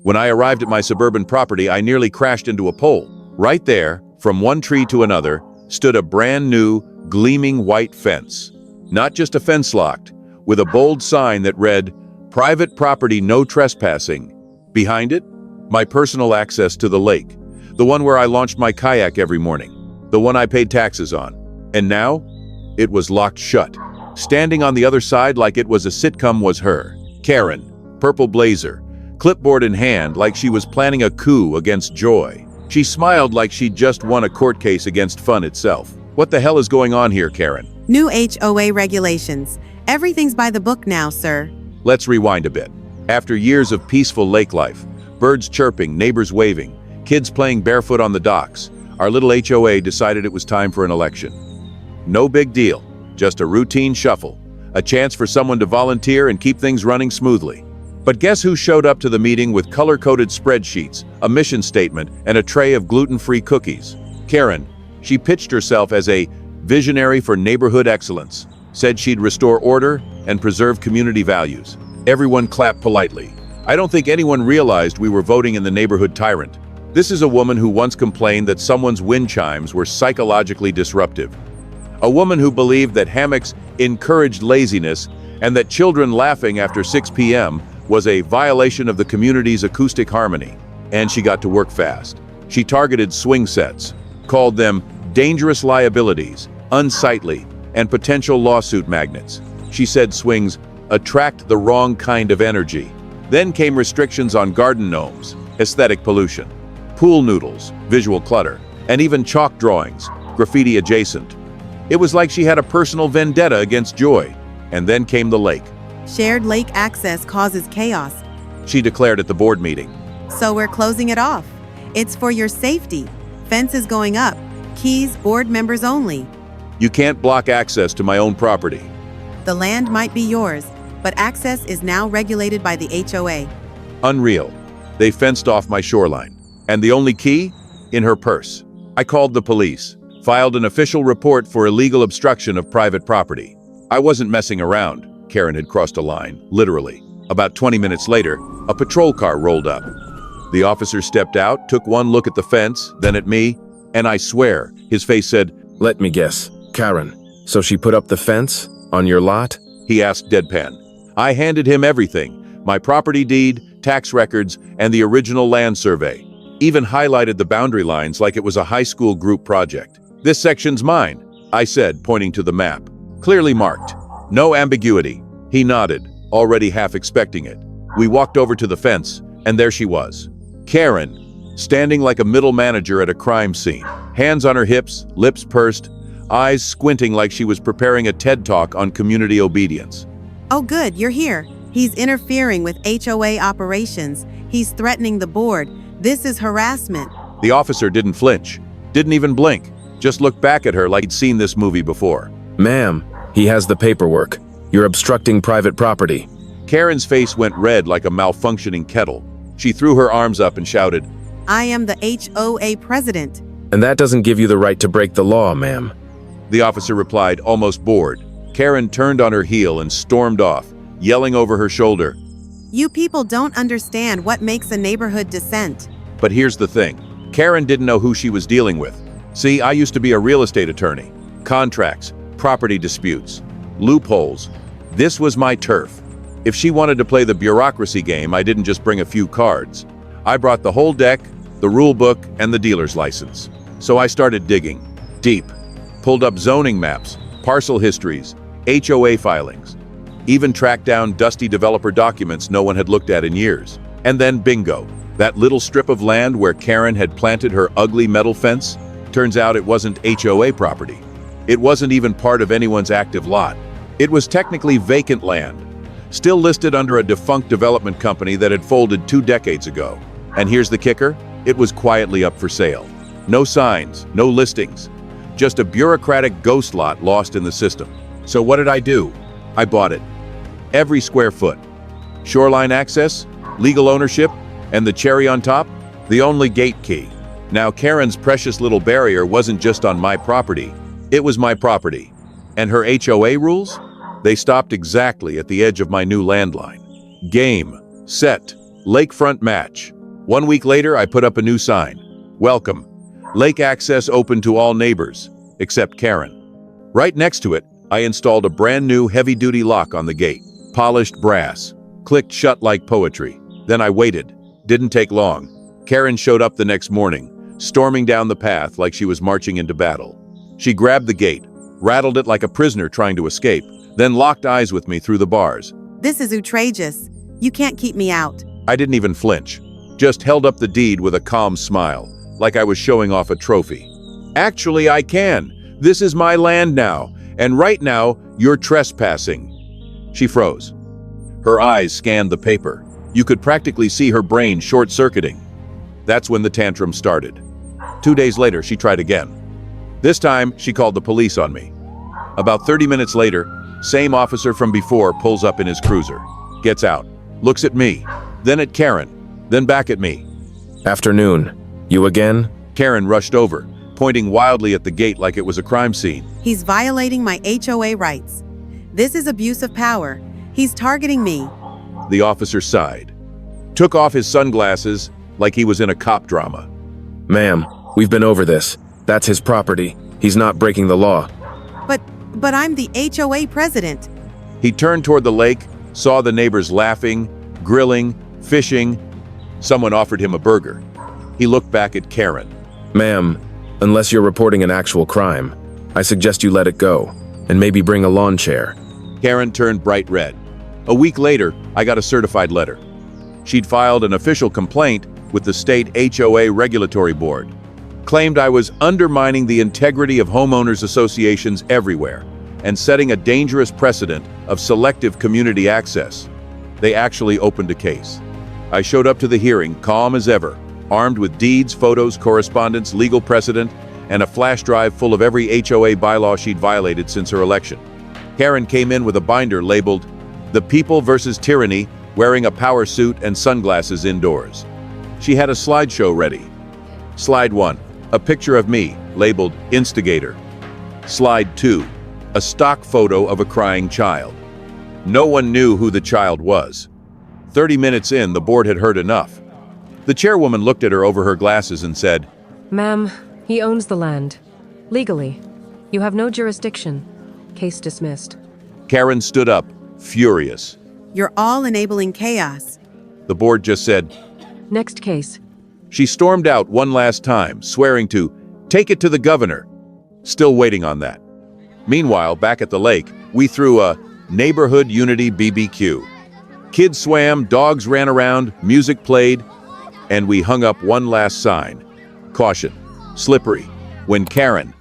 When I arrived at my suburban property, I nearly crashed into a pole. Right there, from one tree to another, stood a brand new, gleaming white fence. Not just a fence locked, with a bold sign that read, "Private property, no trespassing." Behind it, my personal access to the lake, the one where I launched my kayak every morning, the one I paid taxes on. And now, it was locked shut. Standing on the other side like it was a sitcom was her, Karen, purple blazer, clipboard in hand like she was planning a coup against joy. She smiled like she'd just won a court case against fun itself. "What the hell is going on here, Karen?" New HOA regulations. Everything's by the book now, sir. Let's rewind a bit. After years of peaceful lake life, birds chirping, neighbors waving, kids playing barefoot on the docks, our little HOA decided it was time for an election. No big deal, just a routine shuffle, a chance for someone to volunteer and keep things running smoothly. But guess who showed up to the meeting with color-coded spreadsheets, a mission statement, and a tray of gluten-free cookies? Karen. She pitched herself as a visionary for neighborhood excellence, said she'd restore order and preserve community values. Everyone clapped politely. I don't think anyone realized we were voting in the neighborhood tyrant. This is a woman who once complained that someone's wind chimes were psychologically disruptive. A woman who believed that hammocks encouraged laziness and that children laughing after 6 p.m. was a violation of the community's acoustic harmony. And she got to work fast. She targeted swing sets, called them dangerous liabilities, unsightly, and potential lawsuit magnets. She said swings attract the wrong kind of energy. Then came restrictions on garden gnomes, aesthetic pollution, pool noodles, visual clutter, and even chalk drawings, graffiti adjacent. It was like she had a personal vendetta against joy. And then came the lake. Shared lake access causes chaos, She declared at the board meeting. so we're closing it off. It's for your safety. Fences going up. Keys, board members only. You can't block access to my own property. The land might be yours, but access is now regulated by the HOA. Unreal. They fenced off my shoreline. And the only key? In her purse. I called the police, filed an official report for illegal obstruction of private property. I wasn't messing around. Karen had crossed a line, literally. About 20 minutes later, a patrol car rolled up. The officer stepped out, took one look at the fence, then at me, and I swear, his face said, Let me guess. Karen, so she put up the fence on your lot? he asked deadpan. I handed him everything, my property deed, tax records, and the original land survey. Even highlighted the boundary lines like it was a high school group project. This section's mine, I said, pointing to the map. Clearly marked. No ambiguity. He nodded, already half expecting it. We walked over to the fence, and there she was. Karen, standing like a middle manager at a crime scene. Hands on her hips, lips pursed, eyes squinting like she was preparing a TED Talk on community obedience. Oh good, you're here. He's interfering with HOA operations. He's threatening the board. This is harassment. The officer didn't flinch, didn't even blink, just looked back at her like he'd seen this movie before. Ma'am, he has the paperwork. You're obstructing private property. Karen's face went red like a malfunctioning kettle. She threw her arms up and shouted, I am the HOA president. And that doesn't give you the right to break the law, ma'am. The officer replied, almost bored. Karen turned on her heel and stormed off, yelling over her shoulder. You people don't understand what makes a neighborhood dissent. But here's the thing. Karen didn't know who she was dealing with. See, I used to be a real estate attorney. Contracts, property disputes, loopholes. This was my turf. If she wanted to play the bureaucracy game, I didn't just bring a few cards. I brought the whole deck, the rule book, and the dealer's license. So I started digging, deep. Pulled up zoning maps, parcel histories, HOA filings. Even tracked down dusty developer documents no one had looked at in years. And then bingo, that little strip of land where Karen had planted her ugly metal fence. Turns out it wasn't HOA property. It wasn't even part of anyone's active lot. It was technically vacant land, still listed under a defunct development company that had folded 2 decades ago. And here's the kicker, it was quietly up for sale. No signs, no listings, just a bureaucratic ghost lot lost in the system. So what did I do? I bought it. Every square foot. Shoreline access, legal ownership, and the cherry on top, the only gate key. Now Karen's precious little barrier wasn't just on my property, it was my property. And her HOA rules? They stopped exactly at the edge of my new landline. Game, set, Lakefront match. 1 week later, I put up a new sign. Welcome. Lake access open to all neighbors, except Karen. Right next to it, I installed a brand new heavy-duty lock on the gate. Polished brass. Clicked shut like poetry. Then I waited. Didn't take long. Karen showed up the next morning, storming down the path like she was marching into battle. She grabbed the gate, rattled it like a prisoner trying to escape, then locked eyes with me through the bars. This is outrageous. You can't keep me out. I didn't even flinch. Just held up the deed with a calm smile, like I was showing off a trophy. Actually, I can. This is my land now, and right now, you're trespassing. She froze. Her eyes scanned the paper. You could practically see her brain short-circuiting. That's when the tantrum started. 2 days later, she tried again. This time, she called the police on me. About 30 minutes later, same officer from before pulls up in his cruiser. Gets out. Looks at me. Then at Karen. Then back at me. Afternoon. You again? Karen rushed over, pointing wildly at the gate like it was a crime scene. He's violating my HOA rights. This is abuse of power. He's targeting me. The officer sighed. Took off his sunglasses like he was in a cop drama. Ma'am, we've been over this. That's his property. He's not breaking the law. But I'm the HOA president. He turned toward the lake, saw the neighbors laughing, grilling, fishing. Someone offered him a burger. He looked back at Karen. Ma'am, unless you're reporting an actual crime, I suggest you let it go, and maybe bring a lawn chair. Karen turned bright red. A week later, I got a certified letter. She'd filed an official complaint with the state HOA regulatory board. Claimed I was undermining the integrity of homeowners associations everywhere and setting a dangerous precedent of selective community access. They actually opened a case. I showed up to the hearing, calm as ever, armed with deeds, photos, correspondence, legal precedent, and a flash drive full of every HOA bylaw she'd violated since her election. Karen came in with a binder labeled, "The People versus Tyranny," wearing a power suit and sunglasses indoors. She had a slideshow ready. Slide 1, a picture of me, labeled Instigator. Slide 2, a stock photo of a crying child. No one knew who the child was. 30 minutes in, the board had heard enough. The chairwoman looked at her over her glasses and said, Ma'am, he owns the land. Legally. You have no jurisdiction. Case dismissed. Karen stood up, furious. You're all enabling chaos. The board just said, Next case. She stormed out one last time, swearing to take it to the governor. Still waiting on that. Meanwhile, back at the lake, we threw a neighborhood unity BBQ. Kids swam, dogs ran around, music played, and we hung up one last sign. Caution, slippery, when Karen,